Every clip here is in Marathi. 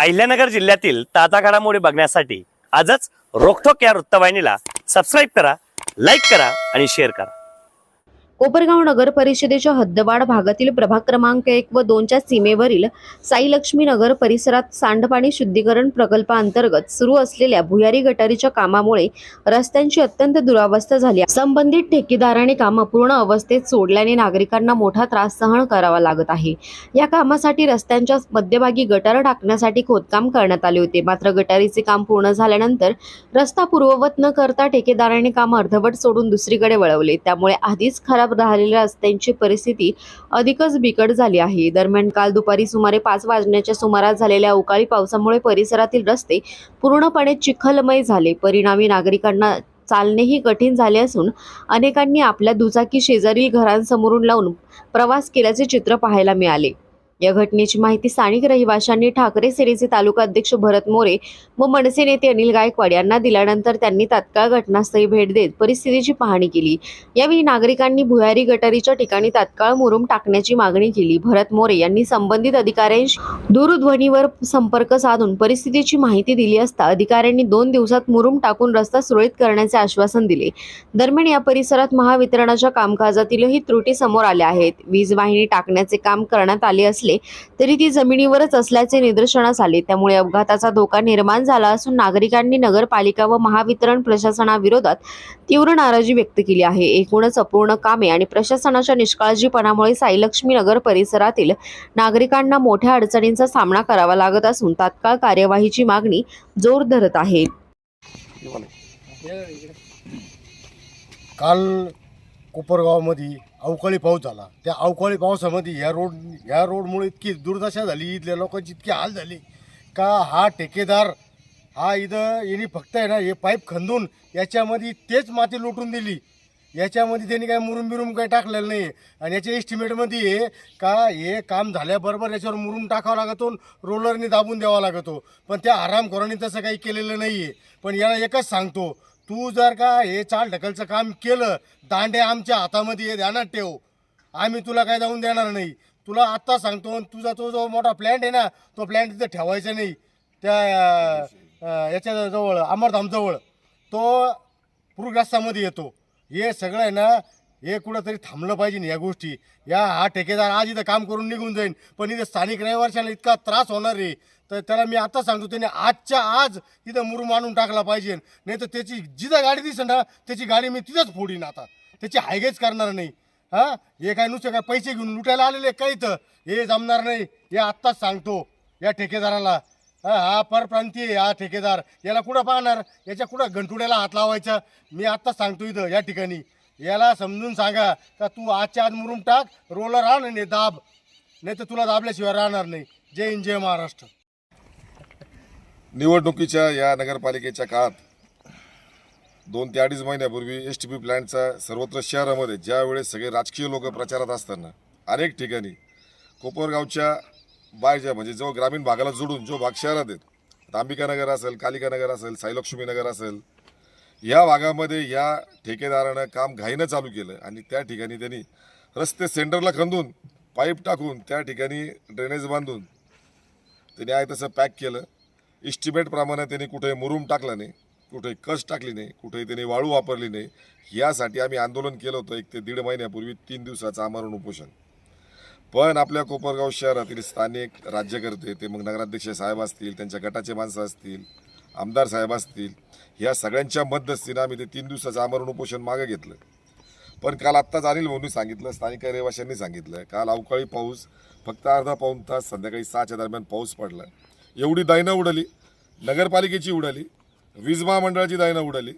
अहिल्यानगर जिल्ह्यातील ताजा घडामोडी बघण्यासाठी आजच रोखोक या वृत्तवाहिनीला सबस्क्राईब करा, लाईक करा आणि शेअर करा। कोपरगाव नगर परिषदेच्या हद्दवाढ भागातील प्रभाग क्रमांक 1 व 2 च्या सीमेवरील साईलक्ष्मी नगर परिसरात सांडपाणी शुद्धीकरण प्रकल्पाअंतर्गत सुरू असलेल्या भुयारी गटारीच्या कामामुळे रस्त्यांची अत्यंत दुरावस्था झाली आहे। संबंधित ठेकेदाराने काम अपूर्ण अवस्थेत सोडल्याने नागरिकांना मोठा त्रास सहन करावा लागत आहे। या कामासाठी रस्त्यांच्या मध्यभागी गटार टाकण्यासाठी खोदकाम करण्यात आले होते, मात्र गटारीचे काम पूर्ण झाल्यानंतर रस्ता पूर्ववत न करता ठेकेदाराने काम अर्धवट सोडून दुसरीकडे वळवले, त्यामुळे आधीच खराब राहिलेल्या रस्त्यांची परिस्थिती अधिकच बिकट झाली आहे। दरम्यान काल दुपारी सुमारे 5 वाजण्याच्या सुमारास झालेल्या अवकाळी पावसामुळे परिसरातील रस्ते पूर्णपणे चिखलमय झाले। परिणामी नागरिकांना चालणेही कठीण झाले असून अनेकांनी आपल्या दुचाकी शेजारील घरांसमोरून लावून प्रवास केल्याचे चित्र पाहायला मिळाले। या घटनेची माहिती स्थानिक रहिवाशांनी ठाकरे सेनेचे तालुका अध्यक्ष भरत मोरे व मनसे नेते अनिल गायकवाड यांना दिल्यानंतर त्यांनी तात्काळ घटनास्थळी भेट देत परिस्थितीची पाहणी केली। यावेळी नागरिकांनी भुयारी गटारीच्या ठिकाणी तात्काळ मुरुम टाकण्याची मागणी केली। भरत मोरे यांनी संबंधित अधिकाऱ्यांशी दूरध्वनीवर संपर्क साधून परिस्थितीची माहिती दिली असता अधिकाऱ्यांनी 2 दिवसात मुरुम टाकून रस्ता सुरळीत करण्याचे आश्वासन दिले। दरम्यान या परिसरात महावितरणाच्या कामकाजातीलही त्रुटी समोर आल्या आहेत। वीज वाहिनी टाकण्याचे काम करण्यात आले असले तरी ती जमिनीवरच असल्याचे निदर्शनास आले, त्यामुळे अपघाताचा धोका निर्माण झाला असून नागरिकांनी नगरपालिका व महावितरण प्रशासनाविरोधात तीव्र नाराजी व्यक्त केली आहे। एकूणच अपूर्ण कामे आणि प्रशासनाच्या निष्काळजीपणामुळे साईलक्ष्मी नगर परिसरातील नागरिकांना मोठ्या अडचणींचा सामना करावा लागत असून तात्काळ कार्यवाहीची मागणी जोर धरत आहे। काल कोपरगावमध्ये अवकाळी पाऊस झाला। त्या अवकाळी पावसामध्ये ह्या रोडमुळे इतकी दुर्दशा झाली, इथल्या लोकांची इतकी हाल झाली का हा ठेकेदार हा इथं यांनी फक्त आहे ना हे पाईप खंदून याच्यामध्ये तेच माती लुटून दिली। याच्यामध्ये त्यांनी काय मुरुम बिरुम काही टाकलेलं नाही आणि याच्या एस्टिमेटमध्ये आहे का हे काम झाल्याबरोबर याच्यावर मुरुम टाकावा लागतो, रोलरने दाबून द्यावा लागतो, पण त्या आरामखोरांनी तसं काही केलेलं नाही आहे। पण याला एकच सांगतो, तू जर का हे चाल ढकलचं काम केलं, दांडे आमच्या हातामध्ये हे ध्यानात ठेव, आम्ही तुला काय जाऊन देणार नाही। तुला आत्ता सांगतो, तुझा तो जो मोठा प्लॅन्ट आहे ना तो प्लॅन्ट तिथं ठेवायचा नाही, त्या याच्या जवळ अमरधामजवळ तो पूरग्रस्तामध्ये येतो। हे सगळं आहे ना हे कुठंतरी थांबलं पाहिजे या गोष्टी। हा ठेकेदार आज इथं काम करून निघून जाईल, पण इथं स्थानिक रहिवाशांना इतका त्रास होणार आहे, तर त्याला मी आता सांगतो त्याने आजच्या आज इथं मुरुम आणून टाकला पाहिजे, नाही तर त्याची जिथं गाडी दिसेल ना त्याची गाडी मी तिथंच फोडीन, आता त्याची हायगेच करणार नाही। हे काय नुसतं काय पैसे घेऊन लुटायला आलेले काही तर हे जमणार नाही, हे आत्ताच सांगतो या ठेकेदाराला। हा परप्रांतीय हा ठेकेदार, याला कुठं पाहणार, याच्या कुठं गंठुड्याला हात लावायचा। मी आत्ताच सांगतो इथं या ठिकाणी याला समजून सांगा का तू आजच्या आज मुरुम टाक, रोलर आण आणि दाब, नाही तर तुला दाबल्याशिवाय राहणार नाही। जय हिंद, जय महाराष्ट्र। निवडणुकीच्या या नगरपालिकेच्या काळात 2 ते 2.5 महिन्यापूर्वी एसटीपी प्लॅन्टचा सर्वत्र शहरामध्ये ज्या वेळेस सगळे राजकीय लोक प्रचारात असताना अनेक ठिकाणी कोपरगावच्या बाहेरच्या म्हणजे जो ग्रामीण भागाला जोडून जो भाग शहरात आहेत, अंबिका नगर असेल, कालिका नगर असेल, साईलक्ष्मी नगर असेल, या भागामध्ये या ठेकेदारानं काम घाईनं चालू केलं आणि त्या ठिकाणी त्यांनी रस्ते सेंटरला खंदून पाईप टाकून त्या ठिकाणी ड्रेनेज बांधून त्यांनी आहे तसं पॅक केलं। इस्टिमेटप्रमाणे त्यांनी कुठे मुरुम टाकला नाही, कुठे कस टाकली नाही, कुठे त्यांनी वाळू वापरली नाही। यासाठी आम्ही आंदोलन केलं होतं 1 ते 1.5 महिन्यापूर्वी 3 दिवसाचं आमरण उपोषण। पण आपल्या कोपरगाव शहरातील स्थानिक राज्यकर्ते, ते मग नगराध्यक्ष साहेब असतील, त्यांच्या गटाचे माणसं असतील, आमदार साहेब असतील, या सगळ्यांच्या मध्यस्थीनं आम्ही ते 3 दिवसाचं आमरण उपोषण मागे घेतलं। पण काल आत्ताच अनिल भाऊंनी सांगितलं, स्थानिक रहिवाशांनी सांगितलं, काल अवकाळी पाऊस फक्त अर्धा पाऊण तास संध्याकाळी 6च्या दरम्यान पाऊस पडला, एवढी दैना उडाली, नगरपालिकेची उडाली, वीज महामंडळाची दैना उडाली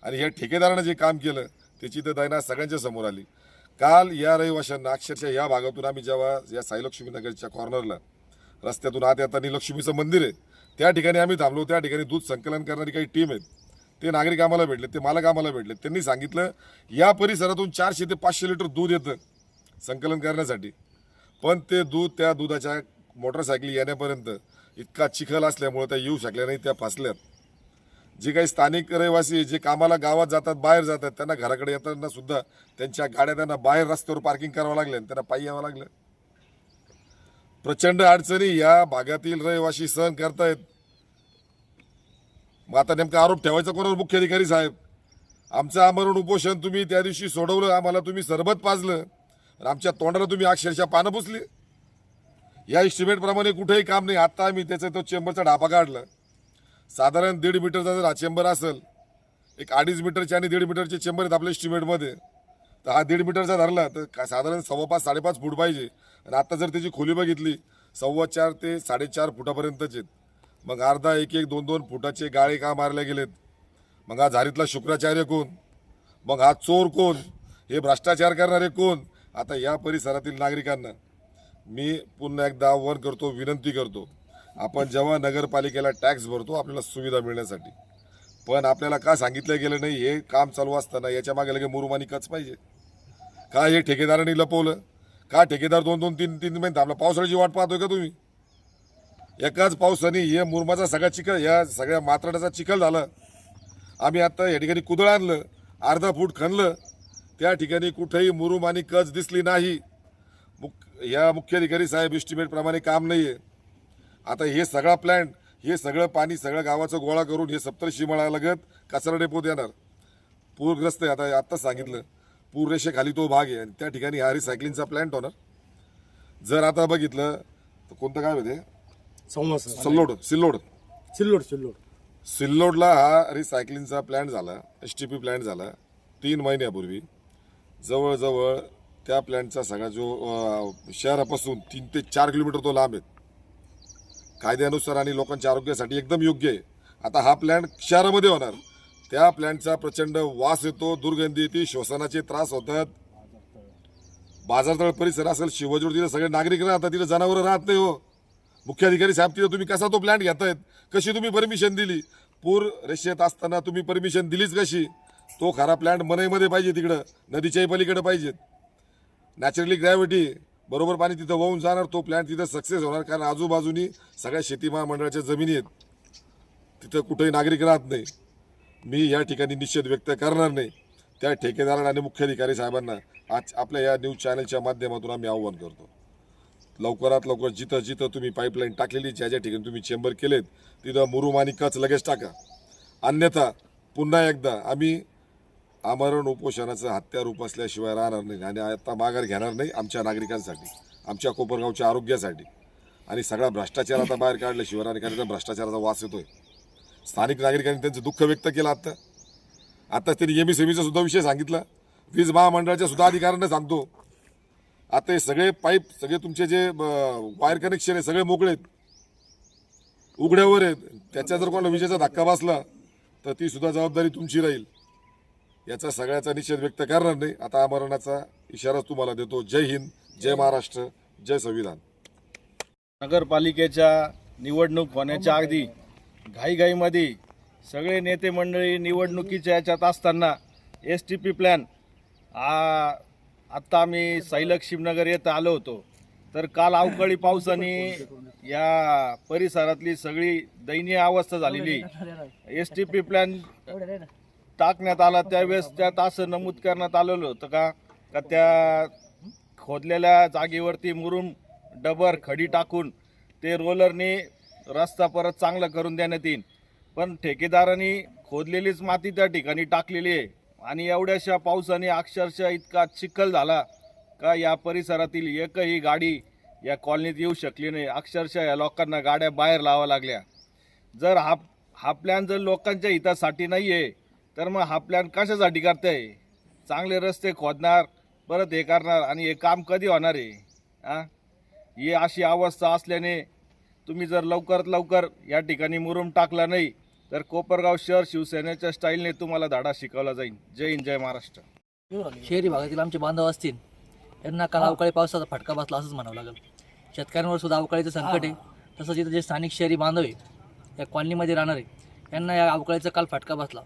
आणि ह्या ठेकेदारानं जे काम केलं त्याची तर दैना सगळ्यांच्या समोर आली। काल या रहिवाशांना अक्षरशः या भागातून आम्ही जेव्हा या साईलक्ष्मी नगरच्या कॉर्नरला रस्त्यातून आत येताना लक्ष्मीचं मंदिर आहे त्या ठिकाणी आम्ही थांबलो, त्या ठिकाणी दूध संकलन करणारी काही टीम आहेत, ते नागरिक आम्हाला भेटले, ते मालक आम्हाला भेटले। त्यांनी सांगितलं या परिसरातून 400 ते 500 लिटर दूध येतं संकलन करण्यासाठी, पण ते दूध त्या दुधाच्या मोटरसायकली येण्यापर्यंत इतका चिखल असल्यामुळे त्या येऊ शकल्या नाही, त्या फसल्यात। जे काही स्थानिक रहिवासी जे कामाला गावात जातात, बाहेर जातात, त्यांना घराकडे येताना सुद्धा त्यांच्या गाड्या त्यांना बाहेर रस्त्यावर पार्किंग करावं लागलं आणि त्यांना पायी यावं लागलं। प्रचंड अडचणी या भागातील रहिवासी सहन करतायत. मग आता नेमका आरोप ठेवायचा कोणावर? मुख्याधिकारी साहेब. आमचं आमरण उपोषण तुम्ही त्या दिवशी सोडवलं, आम्हाला तुम्ही सरबत पाजलं आणि आमच्या तोंडाला तुम्ही अक्षरशः पानं पुसली. या इस्टिमेटप्रमाणे कुठेही काम नाही. आत्ता आम्ही त्याचा तो चेंबरचा ढापा काढला. साधारण 1.5 मीटरचा जर हा चेंबर असेल, एक 2.5 मीटरचे आणि 1.5 मीटरचे चेंबर आहेत आपल्या इस्टिमेटमध्ये, तर हा 1.5 मीटरचा धरला तर साधारण 5.25-5.5 फूट पाहिजे. आणि आत्ता जर त्याची खोली बघितली 4.25 ते 4.5 फुटापर्यंतच आहेत. मग अर्धा 1-1, 2-2 फुटाचे गाळे का मारले गेलेत? मग हा झारीतला शुक्राचार्य कोण? मग हा चोर कोण? हे भ्रष्टाचार करणारे कोण? आता या परिसरातील नागरिकांना मी पुन्हा एकदा आव्हान करतो, विनंती करतो, आपण जेव्हा नगरपालिकेला टॅक्स भरतो आपल्याला सुविधा मिळण्यासाठी, पण आपल्याला का सांगितलं गेलं नाही? हे काम चालू असताना याच्या मागे लगे मुरुमानी कच पाहिजे का? हे ठेकेदारांनी लपवलं का? ठेकेदार 2-3 महिने थांबला. पावसाळ्याची वाट पाहतोय का तुम्ही? एकाच पावसाने हे मुरमाचा सगळा चिखल, या सगळ्या मात्राचा चिखल झाला. आम्ही आता या ठिकाणी कुदळ आणलं, अर्धा फूट खणलं, त्या ठिकाणी कुठेही मुरुम आणि कच दिसली नाही. या मुख्याधिकारी साहेब इस्टिमेटप्रमाणे काम नाही आहे. आता हे सगळा प्लॅन, हे सगळं पाणी सगळ्या गावाचं गोळा करून हे सप्तर्षीमळा लगत कचरा डेपोत येणार. पूरग्रस्त आहे. आता आत्ताच सांगितलं, पूररेषेखाली तो भाग आहे आणि त्या ठिकाणी हा रिसायकलिंगचा प्लॅन्ट होणार. जर आता बघितलं तर कोणतं गाव आहे ते? सिल्लोडला हा रिसायकलिंगचा प्लॅन्ट झाला, STP प्लॅन्ट झाला 3 महिन्यापूर्वी. जवळजवळ त्या प्लॅन्टचा सगळा जो शहरापासून 3 ते 4 किलोमीटर तो लांब आहे. कायद्यानुसार आणि लोकांच्या आरोग्यासाठी एकदम योग्य आहे. आता हा प्लॅन्ट शहरामध्ये होणार. त्या प्लॅन्टचा प्रचंड वास येतो, दुर्गंधी येते, श्वसनाचे त्रास होतात. बाजारतळ परिसर असेल, शिवजोड, तिथे सगळे नागरिक राहतात, तिथे जनावरं राहत नाही. हो मुख्याधिकारी साहेब, तिथे तुम्ही कसा तो प्लॅन्ट घेतायत? कशी तुम्ही परमिशन दिली? पूर रेषेत असताना तुम्ही परमिशन दिलीच कशी? तो खरा प्लॅन्ट मनईमध्ये पाहिजे, तिकडं नदीच्याही पलीकडे पाहिजेत. नॅचरली ग्रॅव्हिटी बरोबर पाणी तिथं वाहून जाणार, तो प्लॅन्ट तिथं सक्सेस होणार. कारण आजूबाजूनी सगळ्या शेती महामंडळाच्या जमिनी आहेत, तिथं कुठेही नागरिक राहत नाही. मी या ठिकाणी निषेध व्यक्त करणार नाही. त्या ठेकेदारांना आणि मुख्याधिकारी साहेबांना आज आपल्या या न्यूज चॅनलच्या माध्यमातून आम्ही आव्हान करतो, लवकरात लवकर जिथं जिथं तुम्ही पाईपलाईन टाकलेली, ज्या ज्या ठिकाणी तुम्ही चेंबर केलेत, तिथं मुरुम आणि कच लगेच टाका. अन्यथा पुन्हा एकदा आम्ही आमरण उपोषणाचं हत्यारूप असल्याशिवाय राहणार नाही आणि आता माघार घेणार नाही. आमच्या नागरिकांसाठी, आमच्या कोपरगावच्या आरोग्यासाठी. आणि सगळा भ्रष्टाचार आता बाहेर काढल्याशिवाय आणि भ्रष्टाचाराचा वास येतोय. स्थानिक नागरिकांनी त्यांचं दुःख व्यक्त केलं. आता त्यांनी MSMEचा सुद्धा विषय सांगितला. वीज महामंडळाच्या सुद्धा अधिकाऱ्यांना सांगतो, आता हे सगळे पाईप, सगळे तुमचे जे वायर कनेक्शन आहे सगळे मोकळे आहेत, उघड्यावर आहेत. त्याच्या जर कोणाला विजेचा धक्का बसला तर ती सुद्धा जबाबदारी तुमची राहील. याचा सगळ्याचा निषेध व्यक्त करणार नाही. आता आमरणाचा इशारा तुम्हाला देतो. जय हिंद, जय महाराष्ट्र, जय संविधान. नगरपालिकेच्या निवडणूक होण्याच्या अगदी घाईघाईमध्ये सगळे नेते मंडळी निवडणुकीच्या याच्यात असताना STP प्लॅन आत्ता आम्ही साईलक्ष्मीनगर येथे आलो होतो. तर काल अवकाळी पावसाने या परिसरातली सगळी दयनीय अवस्था झालेली. STP प्लॅन टाकण्यात आला त्यावेळेस त्यात असं नमूद करण्यात आलेलं होतं का त्या खोदलेल्या जागेवरती मुरुम, डबर, खडी टाकून ते रोलरने रस्ता परत चांगला करून देण्यात येईल. पण ठेकेदारांनी खोदलेलीच माती त्या ठिकाणी टाकलेली आहे आणि एवढ्याशा पावसाने अक्षरशः इतका चिखल झाला का या परिसरातील एकही गाडी या कॉलनीत येऊ शकली नाही. अक्षरशः या लोकांना गाड्या बाहेर लावा लागल्या. जर हा प्लॅन जर लोकांच्या हितासाठी नाही आहे तर मग हा प्लॅन कशासाठी करताय? चांगले रस्ते खोदणार, परत हे करणार आणि हे काम कधी होणार आहे? ही अशी अवस्था असल्याने तुम्ही जर लवकरात लवकर या ठिकाणी मुरुम टाकला नाही तर कोपरगाव शहर शिवसेनेच्या स्टाईलने तुम्हाला धडा शिकवला जाईल. जय हिंद, जय महाराष्ट्र. शहरी भागातील आमचे बांधव असतील यांना काल अवकाळी पावसाचा फटका बसला असंच म्हणावं लागेल. शेतकऱ्यांवर सुद्धा अवकाळीचं संकट आहे. तसंच इथं जे स्थानिक शहरी बांधव आहे, या कॉलनीमध्ये राहणारे, यांना या अवकाळीचा काल फटका बसला.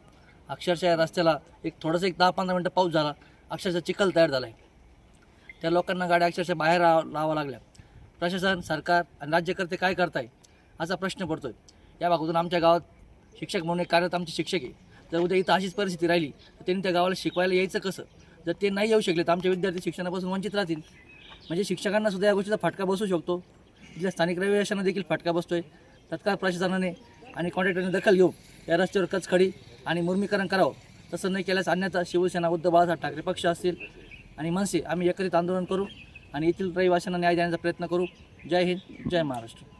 अक्षरशः या रस्त्याला एक 10-15 मिनटं पाऊस झाला, अक्षरशः चिखल तयार झाला आहे. त्या लोकांना गाड्या अक्षरशः बाहेर लावावं लागल्या. प्रशासन, सरकार आणि राज्यकर्ते काय करताय असा प्रश्न पडतोय. या भागातून आमच्या गावात शिक्षक म्हणून एक कार्यरत आमचे शिक्षक आहे. जर उद्या इथं अशीच परिस्थिती राहिली तर त्यांनी त्या गावाला शिकवायला यायचं कसं? जर ते नाही येऊ शकले तर आमचे विद्यार्थी शिक्षणापासून वंचित राहतील. म्हणजे शिक्षकांना सुद्धा या गोष्टीचा फटका बसू शकतो. इथल्या स्थानिक रहिवाशांना देखील फटका बसतोय. तत्काळ प्रशासनाने आणि कॉन्ट्रॅक्टरने दखल घेऊन या रस्त्यावर कचखडी आणि मुर्मीकरण करावं. तसं नाही केल्यास अन्यथा शिवसेना, उद्धव बाळासाहेब ठाकरे पक्ष असतील आणि मनसे आम्ही एकत्रित आंदोलन करू आणि येथील रहिवाशांना न्याय देण्याचा प्रयत्न करू. जय हिंद, जय महाराष्ट्र.